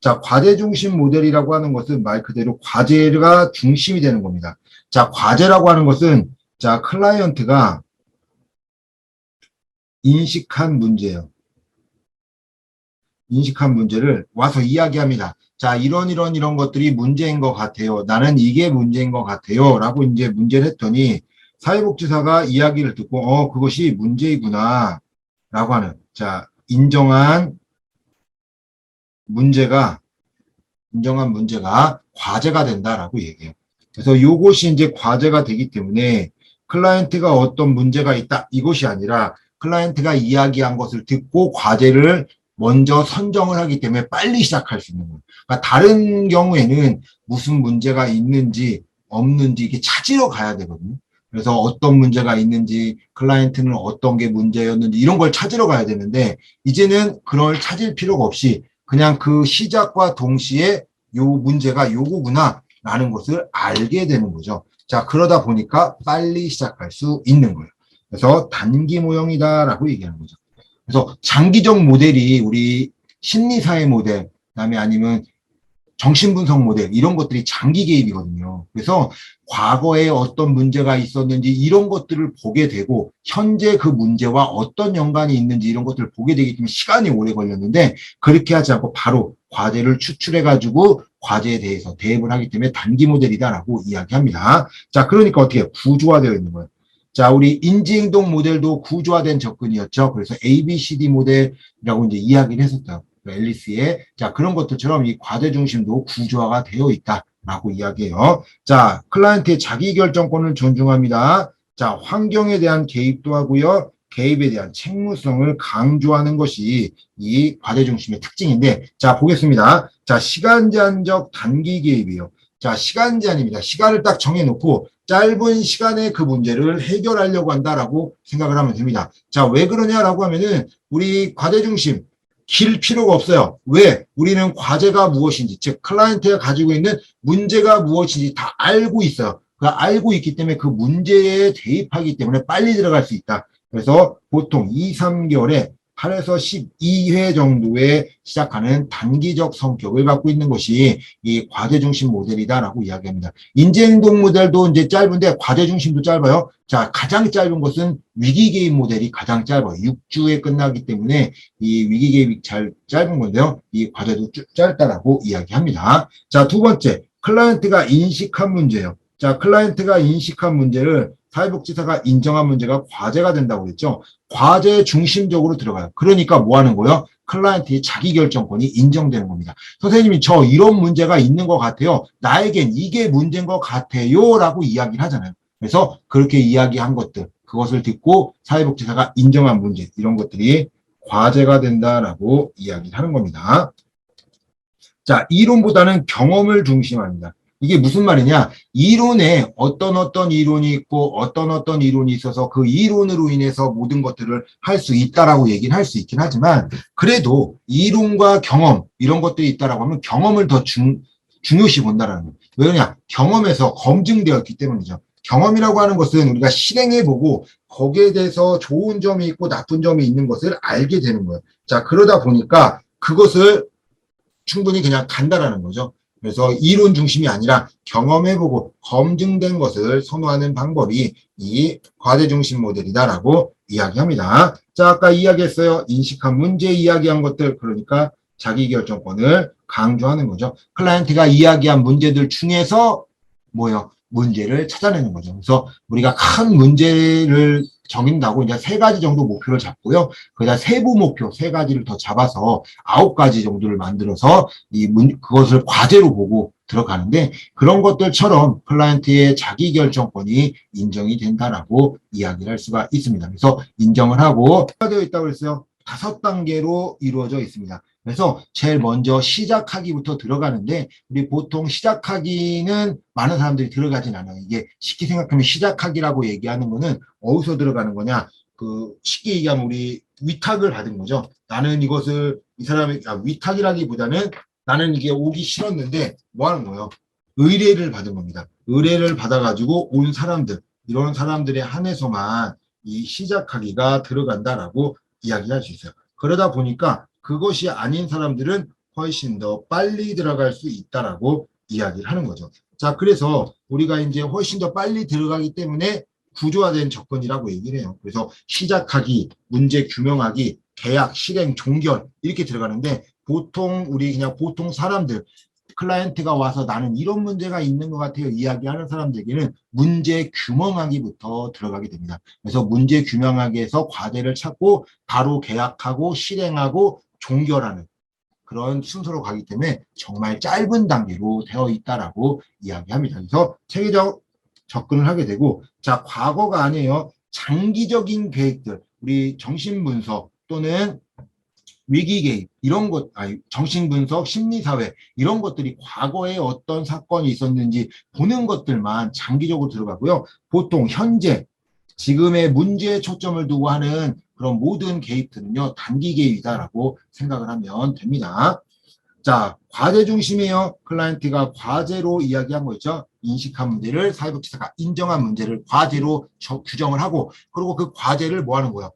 자, 과제 중심 모델이라고 하는 것은 말 그대로 과제가 중심이 되는 겁니다. 자, 과제라고 하는 것은 자, 클라이언트가 인식한 문제예요. 인식한 문제를 와서 이야기합니다. 자, 이런 것들이 문제인 것 같아요. 나는 이게 문제인 것 같아요. 라고 이제 문제를 했더니 사회복지사가 이야기를 듣고, 그것이 문제이구나. 라고 하는, 자, 문제가, 인정한 문제가 과제가 된다라고 얘기해요. 그래서 이것이 이제 과제가 되기 때문에 클라이언트가 어떤 문제가 있다. 이것이 아니라 클라이언트가 이야기한 것을 듣고 과제를 먼저 선정을 하기 때문에 빨리 시작할 수 있는 거예요. 그러니까 다른 경우에는 무슨 문제가 있는지 없는지 이게 찾으러 가야 되거든요. 그래서 어떤 문제가 있는지 클라이언트는 어떤 게 문제였는지 이런 걸 찾으러 가야 되는데 이제는 그걸 찾을 필요가 없이 그냥 그 시작과 동시에 요 문제가 요거구나 라는 것을 알게 되는 거죠. 자, 그러다 보니까 빨리 시작할 수 있는 거예요. 그래서 단기 모형이다라고 얘기하는 거죠. 그래서 장기적 모델이 우리 심리사회 모델, 그다음에 아니면 정신분석 모델 이런 것들이 장기 개입이거든요. 그래서 과거에 어떤 문제가 있었는지 이런 것들을 보게 되고 현재 그 문제와 어떤 연관이 있는지 이런 것들을 보게 되기 때문에 시간이 오래 걸렸는데 그렇게 하지 않고 바로 과제를 추출해 가지고 과제에 대해서 대입을 하기 때문에 단기 모델이다라고 이야기합니다. 자, 그러니까 어떻게 구조화되어 있는 거예요. 자, 우리 인지행동 모델도 구조화된 접근이었죠. 그래서 ABCD 모델이라고 이제 이야기를 했었어요. 앨리스의 자 그런 것들처럼 이 과제 중심도 구조화가 되어 있다라고 이야기해요. 자, 클라이언트의 자기결정권을 존중합니다. 자, 환경에 대한 개입도 하고요. 개입에 대한 책무성을 강조하는 것이 이 과제 중심의 특징인데 자, 보겠습니다. 자, 시간 제한적 단기 개입이에요. 자, 시간 제한입니다. 시간을 딱 정해놓고 짧은 시간에 그 문제를 해결하려고 한다라고 생각을 하면 됩니다. 자, 왜 그러냐라고 하면은 우리 과제 중심 길 필요가 없어요. 왜? 우리는 과제가 무엇인지, 즉 클라이언트가 가지고 있는 문제가 무엇인지 다 알고 있어요. 그 알고 있기 때문에 그 문제에 대입하기 때문에 빨리 들어갈 수 있다. 그래서 보통 2, 3개월에 8에서 12회 정도에 시작하는 단기적 성격을 갖고 있는 것이 이 과제 중심 모델이다라고 이야기합니다. 인지행동 모델도 이제 짧은데 과제 중심도 짧아요. 자, 가장 짧은 것은 위기 개입 모델이 가장 짧아요. 6주에 끝나기 때문에 이 위기 개입이 짧은 건데요. 이 과제도 짧다라고 이야기합니다. 자, 두 번째, 클라이언트가 인식한 문제예요. 자, 클라이언트가 인식한 문제를 사회복지사가 인정한 문제가 과제가 된다고 했죠. 과제 중심적으로 들어가요. 그러니까 뭐 하는 거예요? 클라이언트의 자기결정권이 인정되는 겁니다. 선생님이 저 이런 문제가 있는 것 같아요. 나에겐 이게 문제인 것 같아요. 라고 이야기를 하잖아요. 그래서 그렇게 이야기한 것들, 그것을 듣고 사회복지사가 인정한 문제, 이런 것들이 과제가 된다라고 이야기를 하는 겁니다. 자, 이론보다는 경험을 중심합니다. 이게 무슨 말이냐? 이론에 어떤 이론이 있고 어떤 이론이 있어서 그 이론으로 인해서 모든 것들을 할 수 있다라고 얘기는 할 수 있긴 하지만 그래도 이론과 경험 이런 것들이 있다라고 하면 경험을 더 중요시 본다라는 거예요. 왜냐? 경험에서 검증되었기 때문이죠. 경험이라고 하는 것은 우리가 실행해보고 거기에 대해서 좋은 점이 있고 나쁜 점이 있는 것을 알게 되는 거예요. 자, 그러다 보니까 그것을 충분히 그냥 간다라는 거죠. 그래서 이론 중심이 아니라 경험해보고 검증된 것을 선호하는 방법이 이 과제 중심 모델이다라고 이야기합니다. 자, 아까 이야기했어요. 인식한 문제 이야기한 것들, 그러니까 자기결정권을 강조하는 거죠. 클라이언트가 이야기한 문제들 중에서 뭐요? 문제를 찾아내는 거죠. 그래서 우리가 큰 문제를 정인다고 이제 3가지 정도 목표를 잡고요. 그다음 세부 목표 3가지를 더 잡아서 9가지 정도를 만들어서 그것을 과제로 보고 들어가는데 그런 것들처럼 클라이언트의 자기결정권이 인정이 된다라고 이야기를 할 수가 있습니다. 그래서 인정을 하고 되어 있다고 했어요. 5단계로 이루어져 있습니다. 그래서 제일 먼저 시작하기부터 들어가는데 우리 보통 시작하기는 많은 사람들이 들어가진 않아요. 이게 쉽게 생각하면 시작하기라고 얘기하는 거는 어디서 들어가는 거냐? 그 쉽게 얘기하면 우리 위탁을 받은 거죠. 나는 이것을 이 사람이 위탁이라기보다는 나는 이게 오기 싫었는데 뭐 하는 거예요? 의뢰를 받은 겁니다. 의뢰를 받아가지고 온 사람들 이런 사람들에 한해서만 이 시작하기가 들어간다라고 이야기할 수 있어요. 그러다 보니까 그것이 아닌 사람들은 훨씬 더 빨리 들어갈 수 있다라고 이야기를 하는 거죠. 자, 그래서 우리가 이제 훨씬 더 빨리 들어가기 때문에 구조화된 접근이라고 얘기를 해요. 그래서 시작하기, 문제 규명하기, 계약, 실행, 종결 이렇게 들어가는데 보통 우리 그냥 보통 사람들 클라이언트가 와서 나는 이런 문제가 있는 것 같아요. 이야기하는 사람들에게는 문제 규명하기부터 들어가게 됩니다. 그래서 문제 규명하기에서 과제를 찾고 바로 계약하고 실행하고 종결하는 그런 순서로 가기 때문에 정말 짧은 단계로 되어 있다라고 이야기합니다. 그래서 체계적 접근을 하게 되고 자 과거가 아니에요. 장기적인 계획들 우리 정신분석 또는 위기 개입 이런 것, 아니 정신분석, 심리사회 이런 것들이 과거에 어떤 사건이 있었는지 보는 것들만 장기적으로 들어가고요. 보통 현재 지금의 문제에 초점을 두고 하는 그런 모든 개입들은요 단기 개입이다라고 생각을 하면 됩니다. 자, 과제 중심이에요. 클라이언트가 과제로 이야기한 거 있죠. 인식한 문제를 사회복지사가 인정한 문제를 과제로 규정을 하고 그리고 그 과제를 뭐 하는 거예요?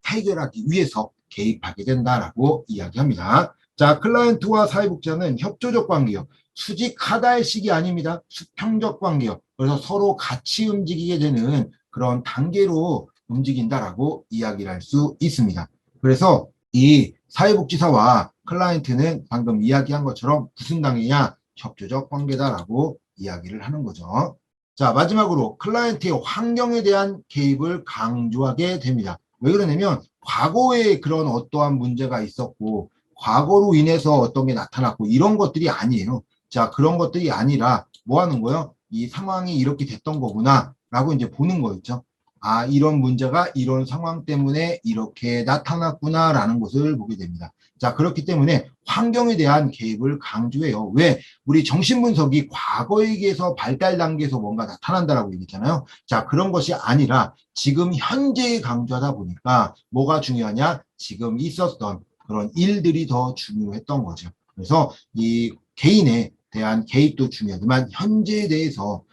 해결하기 위해서 개입하게 된다라고 이야기합니다. 자, 클라이언트와 사회복지사는 협조적 관계요. 수직하다의 식이 아닙니다. 수평적 관계요. 그래서 서로 같이 움직이게 되는 그런 단계로 움직인다라고 이야기를 할 수 있습니다. 그래서 이 사회복지사와 클라이언트는 방금 이야기한 것처럼 무슨 관계냐? 협조적 관계다라고 이야기를 하는 거죠. 자, 마지막으로 클라이언트의 환경에 대한 개입을 강조하게 됩니다. 왜 그러냐면 과거에 그런 어떠한 문제가 있었고 과거로 인해서 어떤 게 나타났고 이런 것들이 아니에요. 자, 그런 것들이 아니라 뭐 하는 거예요? 이 상황이 이렇게 됐던 거구나 라고 이제 보는 거였죠. 아, 이런 문제가 이런 상황 때문에 이렇게 나타났구나 라는 것을 보게 됩니다. 자, 그렇기 때문에 환경에 대한 개입을 강조해요. 왜? 우리 정신분석이 과거에 비해서 발달 단계에서 뭔가 나타난다라고 얘기했잖아요. 자, 그런 것이 아니라 지금 현재에 강조하다 보니까 뭐가 중요하냐? 지금 있었던 그런 일들이 더 중요했던 거죠. 그래서 이 개인에 대한 개입도 중요하지만 현재에 대해서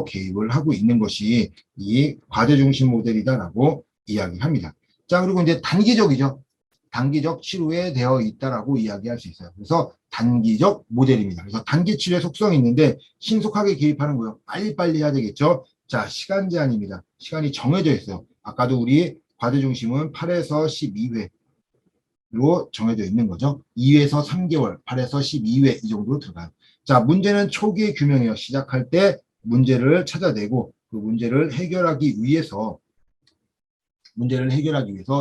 개입을 하고 있는 것이 이 과제 중심 모델이다라고 이야기합니다. 자, 그리고 이제 단기적이죠. 단기적 치료에 되어 있다라고 이야기할 수 있어요. 그래서 단기적 모델입니다. 그래서 단기 치료의 속성이 있는데 신속하게 개입하는 거예요. 빨리빨리 해야 되겠죠. 자, 시간 제한입니다. 시간이 정해져 있어요. 아까도 우리 과제 중심은 8에서 12회로 정해져 있는 거죠. 2회에서 3개월, 8에서 12회 이 정도로 들어가요. 자, 문제는 초기의 규명이에요. 시작할 때 문제를 찾아내고 그 문제를 해결하기 위해서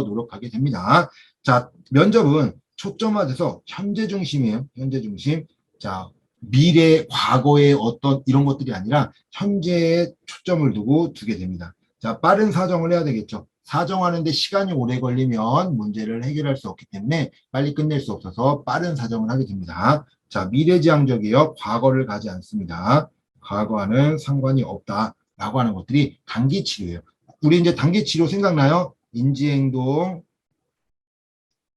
노력하게 됩니다. 자, 면접은 초점화돼서 현재 중심이에요. 현재 중심. 자, 미래, 과거의 어떤 이런 것들이 아니라 현재에 초점을 두게 됩니다. 자, 빠른 사정을 해야 되겠죠. 사정하는데 시간이 오래 걸리면 문제를 해결할 수 없기 때문에 빨리 끝낼 수 없어서 빠른 사정을 하게 됩니다. 자, 미래지향적이요. 과거를 가지 않습니다. 과거와는 상관이 없다라고 하는 것들이 단기 치료예요. 우리 이제 단기 치료 생각나요? 인지행동,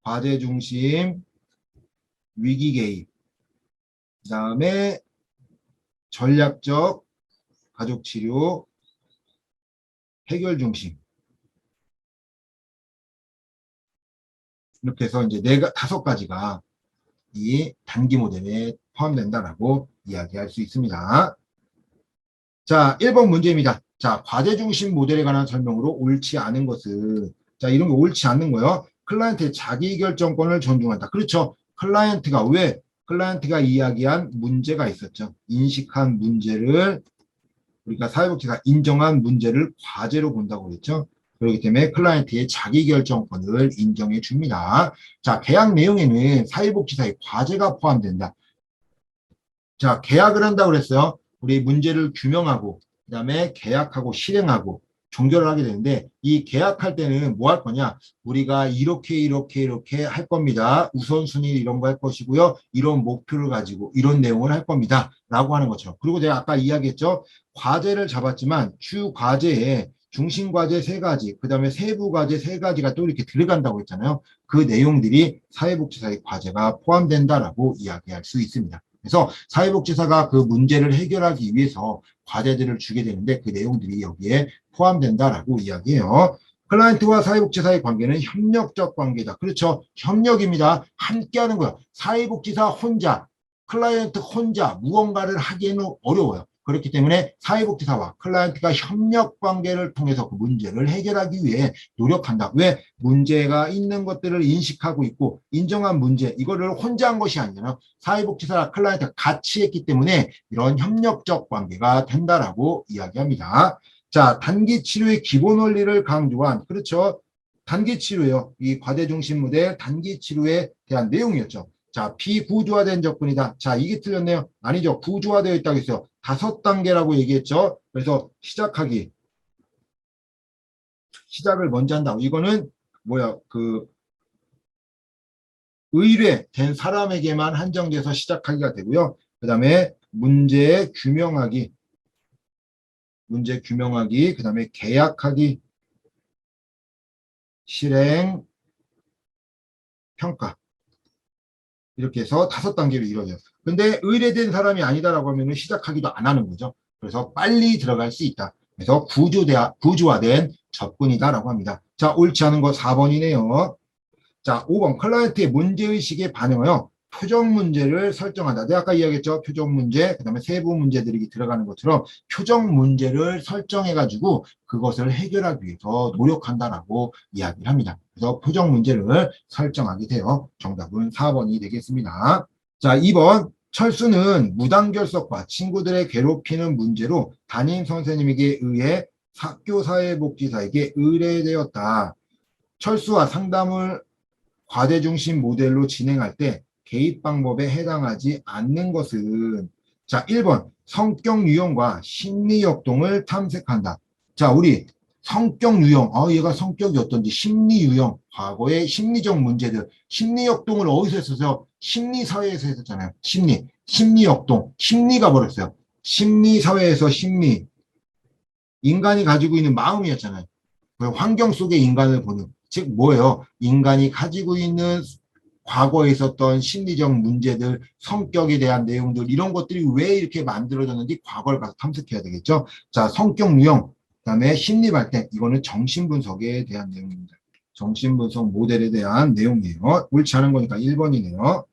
과제 중심, 위기 개입, 그 다음에 전략적 가족 치료, 해결 중심. 이렇게 해서 이제 다섯 가지가 이 단기 모델에 포함된다라고 이야기할 수 있습니다. 자, 1번 문제입니다. 자, 과제 중심 모델에 관한 설명으로 옳지 않은 것은 자, 이런 게 옳지 않는 거예요. 클라이언트의 자기결정권을 존중한다. 그렇죠. 클라이언트가 이야기한 문제가 있었죠. 인식한 문제를 우리가 사회복지가 인정한 문제를 과제로 본다고 그랬죠. 그렇기 때문에 클라이언트의 자기결정권을 인정해 줍니다. 자, 계약 내용에는 사회복지사의 과제가 포함된다. 자, 계약을 한다고 그랬어요. 우리 문제를 규명하고 그다음에 계약하고 실행하고 종결을 하게 되는데 이 계약할 때는 뭐 할 거냐? 우리가 이렇게 할 겁니다. 우선순위 이런 거 할 것이고요. 이런 목표를 가지고 이런 내용을 할 겁니다. 라고 하는 것처럼. 그리고 제가 아까 이야기했죠. 과제를 잡았지만 주 과제에 중심 과제 3가지, 그 다음에 세부 과제 3가지가 또 이렇게 들어간다고 했잖아요. 그 내용들이 사회복지사의 과제가 포함된다라고 이야기할 수 있습니다. 그래서 사회복지사가 그 문제를 해결하기 위해서 과제들을 주게 되는데 그 내용들이 여기에 포함된다라고 이야기해요. 클라이언트와 사회복지사의 관계는 협력적 관계다. 그렇죠. 협력입니다. 함께하는 거예요. 사회복지사 혼자, 클라이언트 혼자 무언가를 하기에는 어려워요. 그렇기 때문에 사회복지사와 클라이언트가 협력 관계를 통해서 그 문제를 해결하기 위해 노력한다. 왜? 문제가 있는 것들을 인식하고 있고 인정한 문제, 이거를 혼자 한 것이 아니라 사회복지사와 클라이언트가 같이 했기 때문에 이런 협력적 관계가 된다라고 이야기합니다. 자, 단기 치료의 기본 원리를 강조한, 그렇죠. 단기 치료예요. 이 과대중심 모델 단기 치료에 대한 내용이었죠. 자, 비구조화된 접근이다. 자, 이게 틀렸네요. 아니죠. 구조화되어 있다고 했어요. 5단계라고 얘기했죠. 그래서 시작을 먼저 한다고. 이거는 뭐야, 의뢰된 사람에게만 한정돼서 시작하기가 되고요. 그 다음에 문제 규명하기, 그 다음에 계약하기, 실행, 평가. 이렇게 해서 5단계로 이루어져요. 근데 의뢰된 사람이 아니다라고 하면 시작하기도 안 하는 거죠. 그래서 빨리 들어갈 수 있다. 그래서 구조화된 접근이다라고 합니다. 자, 옳지 않은 거 4번이네요. 자, 5번 클라이언트의 문제의식에 반영하여 표적 문제를 설정한다. 내가 아까 이야기했죠. 표적 문제, 그 다음에 세부 문제들이 들어가는 것처럼 표적 문제를 설정해가지고 그것을 해결하기 위해서 노력한다라고 이야기를 합니다. 그래서 표적 문제를 설정하게 돼요. 정답은 4번이 되겠습니다. 자, 2번 철수는 무단결석과 친구들의 괴롭히는 문제로 담임 선생님에게 의해 학교사회복지사에게 의뢰되었다. 철수와 상담을 과대중심 모델로 진행할 때 개입 방법에 해당하지 않는 것은, 자, 1번 성격 유형과 심리 역동을 탐색한다. 자, 우리 성격 유형, 얘가 성격이 어떤지, 심리 유형, 과거의 심리적 문제들, 심리 역동을 어디서 했었어요? 심리사회에서 했었잖아요. 심리 역동, 심리가 버렸어요. 심리사회에서 인간이 가지고 있는 마음이었잖아요. 환경 속의 인간을 보는, 즉 뭐예요? 인간이 가지고 있는 과거에 있었던 심리적 문제들, 성격에 대한 내용들, 이런 것들이 왜 이렇게 만들어졌는지 과거를 가서 탐색해야 되겠죠. 자, 성격 유형, 그다음에 심리 발달, 이거는 정신분석에 대한 내용입니다. 정신분석 모델에 대한 내용이에요. 옳지 않은 거니까 1번이네요.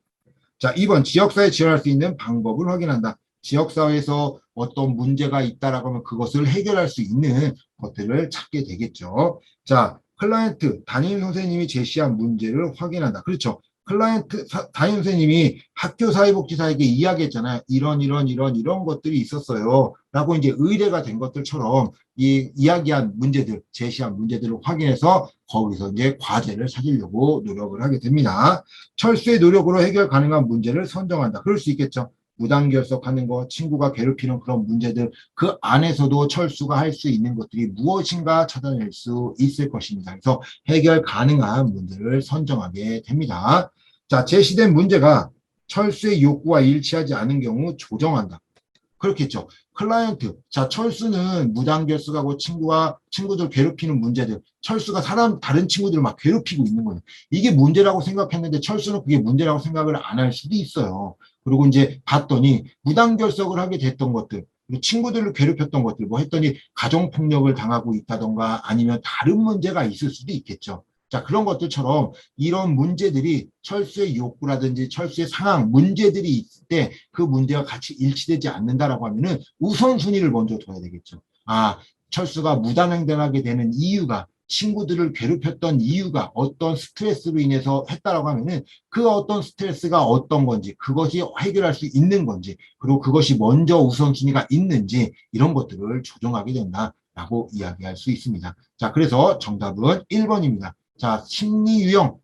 자, 2번 지역사회에 지원할 수 있는 방법을 확인한다. 지역사회에서 어떤 문제가 있다라고 하면 그것을 해결할 수 있는 것들을 찾게 되겠죠. 자, 클라이언트, 담임 선생님이 제시한 문제를 확인한다. 그렇죠. 담임 선생님이 학교 사회복지사에게 이야기했잖아요. 이런 것들이 있었어요. 라고 이제 의뢰가 된 것들처럼 이 이야기한 문제들, 제시한 문제들을 확인해서 거기서 이제 과제를 찾으려고 노력을 하게 됩니다. 철수의 노력으로 해결 가능한 문제를 선정한다. 그럴 수 있겠죠. 무단결석하는 거, 친구가 괴롭히는 그런 문제들, 그 안에서도 철수가 할 수 있는 것들이 무엇인가 찾아낼 수 있을 것입니다. 그래서 해결 가능한 문제를 선정하게 됩니다. 자, 제시된 문제가 철수의 욕구와 일치하지 않은 경우 조정한다. 그렇겠죠. 클라이언트, 자, 철수는 무단결석하고 친구들 괴롭히는 문제들, 철수가 다른 친구들을 막 괴롭히고 있는 거예요. 이게 문제라고 생각했는데 철수는 그게 문제라고 생각을 안 할 수도 있어요. 그리고 이제 봤더니 무단결석을 하게 됐던 것들, 그리고 친구들을 괴롭혔던 것들, 뭐 했더니 가정폭력을 당하고 있다던가 아니면 다른 문제가 있을 수도 있겠죠. 자, 그런 것들처럼 이런 문제들이 철수의 욕구라든지 철수의 상황, 문제들이 있을 때 그 문제가 같이 일치되지 않는다라고 하면은 우선순위를 먼저 둬야 되겠죠. 철수가 무단횡단하게 되는 이유가, 친구들을 괴롭혔던 이유가 어떤 스트레스로 인해서 했다라고 하면은 그 어떤 스트레스가 어떤 건지, 그것이 해결할 수 있는 건지, 그리고 그것이 먼저 우선순위가 있는지, 이런 것들을 조정하게 된다라고 이야기할 수 있습니다. 자, 그래서 정답은 1번입니다. 자, 심리 유형,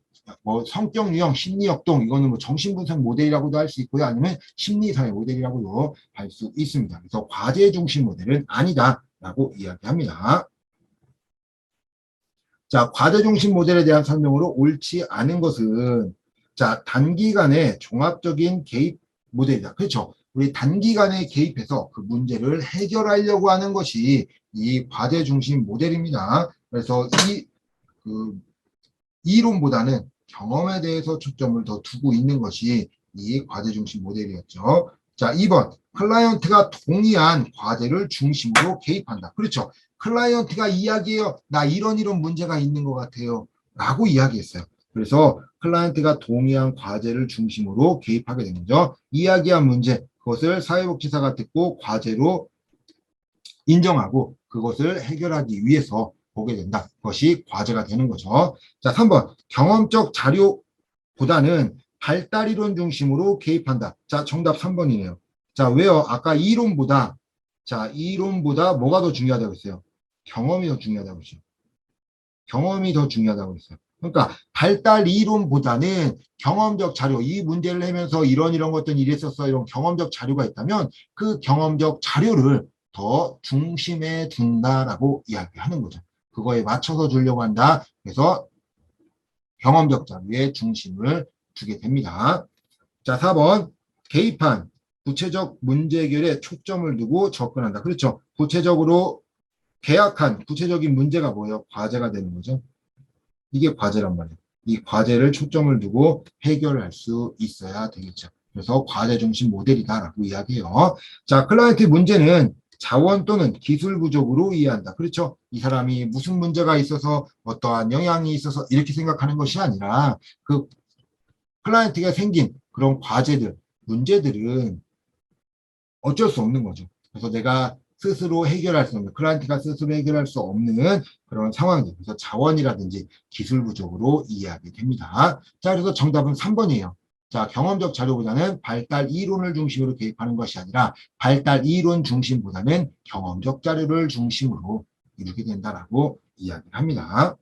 성격 유형, 심리 역동, 이거는 뭐 정신분석 모델이라고도 할 수 있고요. 아니면 심리사회 모델이라고도 할 수 있습니다. 그래서 과제 중심 모델은 아니다라고 이야기합니다. 자, 과제 중심 모델에 대한 설명으로 옳지 않은 것은, 자, 단기간에 종합적인 개입 모델이다. 그렇죠. 우리 단기간에 개입해서 그 문제를 해결하려고 하는 것이 이 과제 중심 모델입니다. 그래서 그 이론보다는 경험에 대해서 초점을 더 두고 있는 것이 이 과제 중심 모델이었죠. 자, 2번 클라이언트가 동의한 과제를 중심으로 개입한다. 그렇죠. 클라이언트가 이야기해요. 나 이런 문제가 있는 것 같아요. 라고 이야기했어요. 그래서 클라이언트가 동의한 과제를 중심으로 개입하게 되는 거죠. 이야기한 문제, 그것을 사회복지사가 듣고 과제로 인정하고 그것을 해결하기 위해서 보게 된다. 그것이 과제가 되는 거죠. 자, 3번. 경험적 자료보다는 발달이론 중심으로 개입한다. 자, 정답 3번이네요. 자, 왜요? 아까 이론보다, 자, 이론보다 뭐가 더 중요하다고 했어요? 경험이 더 중요하다고 했어요. 경험이 더 중요하다고 했어요. 그러니까 발달 이론보다는 경험적 자료, 이 문제를 내면서 이런 것들은 이랬었어, 이런 경험적 자료가 있다면 그 경험적 자료를 더 중심에 둔다라고 이야기하는 거죠. 그거에 맞춰서 주려고 한다. 그래서 경험적 자료에 중심을 두게 됩니다. 자, 4번. 개입한 구체적 문제 해결에 초점을 두고 접근한다. 그렇죠. 구체적으로 계약한 구체적인 문제가 뭐예요? 과제가 되는 거죠. 이게 과제란 말이에요. 이 과제를 초점을 두고 해결할 수 있어야 되겠죠. 그래서 과제 중심 모델이다라고 이야기해요. 자, 클라이언트 문제는 자원 또는 기술 부족으로 이해한다. 그렇죠? 이 사람이 무슨 문제가 있어서 어떠한 영향이 있어서 이렇게 생각하는 것이 아니라 그 클라이언트가 생긴 그런 과제들, 문제들은 어쩔 수 없는 거죠. 그래서 내가 스스로 해결할 수 없는, 클라이언트가 스스로 해결할 수 없는 그런 상황들. 그래서 자원이라든지 기술 부족으로 이해하게 됩니다. 자, 그래서 정답은 3번이에요. 자, 경험적 자료보다는 발달 이론을 중심으로 개입하는 것이 아니라 발달 이론 중심보다는 경험적 자료를 중심으로 이루게 된다라고 이야기를 합니다.